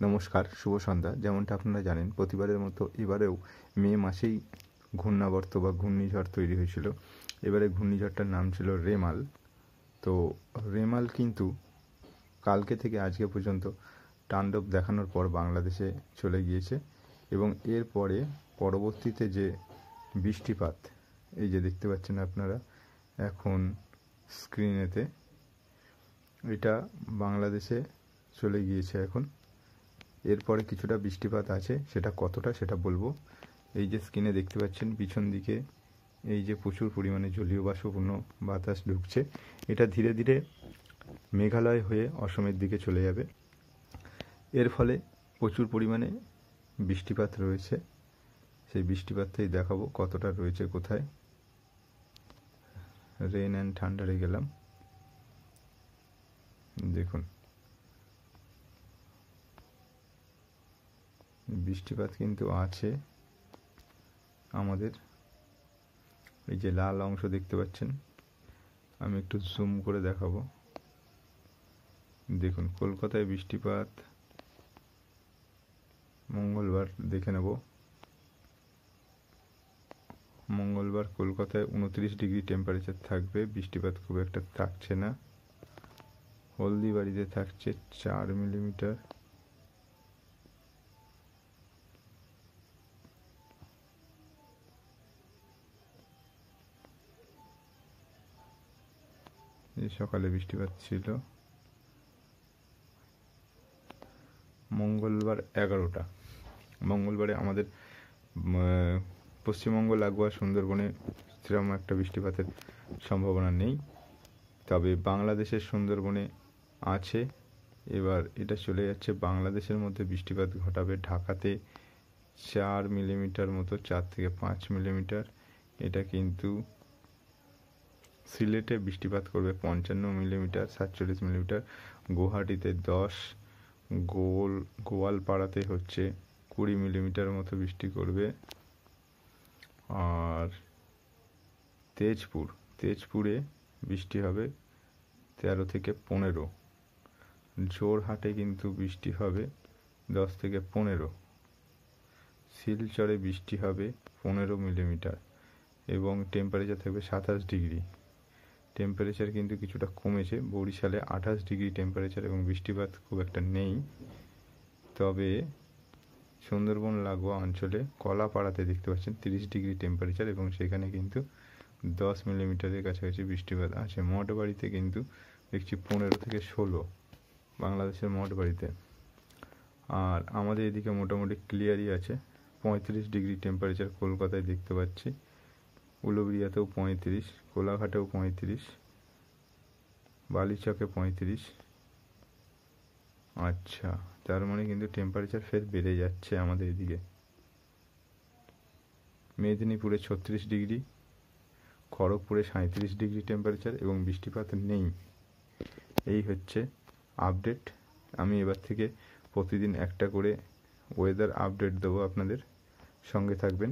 নমস্কার, শুভ সন্ধ্যা। যেমনটা আপনারা জানেন, প্রতিবারের মতো এবারেও মে মাসেই ঘূর্ণাবর্ত বা ঘূর্ণিঝড় তৈরি হয়েছিল। এবারে ঘূর্ণিঝড়টার নাম ছিল রেমাল। তো রেমাল কিন্তু কালকে থেকে আজকে পর্যন্ত তাণ্ডব দেখানোর পর বাংলাদেশে চলে গিয়েছে এবং এরপরে পরবর্তীতে যে বৃষ্টিপাত, এই যে দেখতে পাচ্ছেন আপনারা এখন স্ক্রিনেতে, এটা বাংলাদেশে চলে গিয়েছে এখন। এরপরে কিছুটা বৃষ্টিপাত আছে, সেটা কতটা সেটা বলবো। এই যে স্ক্রিনে দেখতে পাচ্ছেন পিছন দিকে এই যে প্রচুর পরিমাণে জলীয় বাষ্পপূর্ণ বাতাস ঢুকছে, এটা ধীরে ধীরে মেঘালয় হয়ে অসমের দিকে চলে যাবে। এর ফলে প্রচুর পরিমাণে বৃষ্টিপাত রয়েছে, সেই বৃষ্টিপাতটাই দেখাবো কতটা রয়েছে কোথায়। রেন অ্যান্ড থান্ডারে গেলাম, দেখুন বৃষ্টিপাত কিন্তু আছে। আমাদের এই যে লাল অংশ দেখতে পাচ্ছেন, আমি একটু জুম করে দেখাবো। দেখুন কলকাতায় বৃষ্টিপাত মঙ্গলবার দেখে নেব। মঙ্গলবার কলকাতায় 29 ডিগ্রি টেম্পারেচার থাকবে, বৃষ্টিপাত খুব একটা থাকছে না। হলদিবাড়িতে থাকছে 4 মিলিমিটার। এই সকালে বৃষ্টিপাত ছিল। মঙ্গলবার 11টা। মঙ্গলবারে আমাদের পশ্চিমবঙ্গ লাগোয়া সুন্দরবনে সেরকম একটা বৃষ্টিপাতের সম্ভাবনা নেই, তবে বাংলাদেশের সুন্দরবনে আছে। এবার এটা চলে যাচ্ছে বাংলাদেশের মধ্যে বৃষ্টিপাত ঘটাবে। ঢাকাতে 4 মিলিমিটার মতো, 4 থেকে 5 মিলিমিটার। এটা কিন্তু সিলেটে বৃষ্টিপাত করবে 55 মিলিমিটার, 47 মিলিমিটার। গুয়াহাটিতে 10, গোয়ালপাড়াতে হচ্ছে 20 মিলিমিটার মতো বৃষ্টি করবে। আর তেজপুরে বৃষ্টি হবে 13 থেকে 15। জোরহাটে কিন্তু বৃষ্টি হবে 10 থেকে 15। শিলচরে বৃষ্টি হবে 15 মিলিমিটার এবং টেম্পারেচার থাকবে 27 ডিগ্রি। টেম্পারেচার কিন্তু কিছুটা কমেছে। বরিশালে 28 ডিগ্রি টেম্পারেচার এবং বৃষ্টিপাত খুব একটা নেই। তবে সুন্দরবন লাগোয়া অঞ্চলে কলাপাড়াতে দেখতে পাচ্ছেন 30 ডিগ্রি টেম্পারেচার এবং সেখানে কিন্তু 10 মিলিমিটারের কাছাকাছি বৃষ্টিপাত আছে। মঠবাড়িতে কিন্তু দেখছি 15 থেকে 16 বাংলাদেশের মঠবাড়িতে। আর আমাদের এদিকে মোটামুটি ক্লিয়ারই আছে, 35 ডিগ্রি টেম্পারেচার কলকাতায় দেখতে পাচ্ছি। উলুবেড়িয়াতেও 35, কোলাঘাটেও 35, বালিচকে 35। আচ্ছা, তার মানে কিন্তু টেম্পারেচার ফের বেড়ে যাচ্ছে আমাদের এদিকে। মেদিনীপুরে 36 ডিগ্রি, খড়গপুরে 37 ডিগ্রি টেম্পারেচার এবং বৃষ্টিপাত নেই। এই হচ্ছে আপডেট। আমি এবার থেকে প্রতিদিন একটা করে ওয়েদার আপডেট দেবো, আপনাদের সঙ্গে থাকবেন।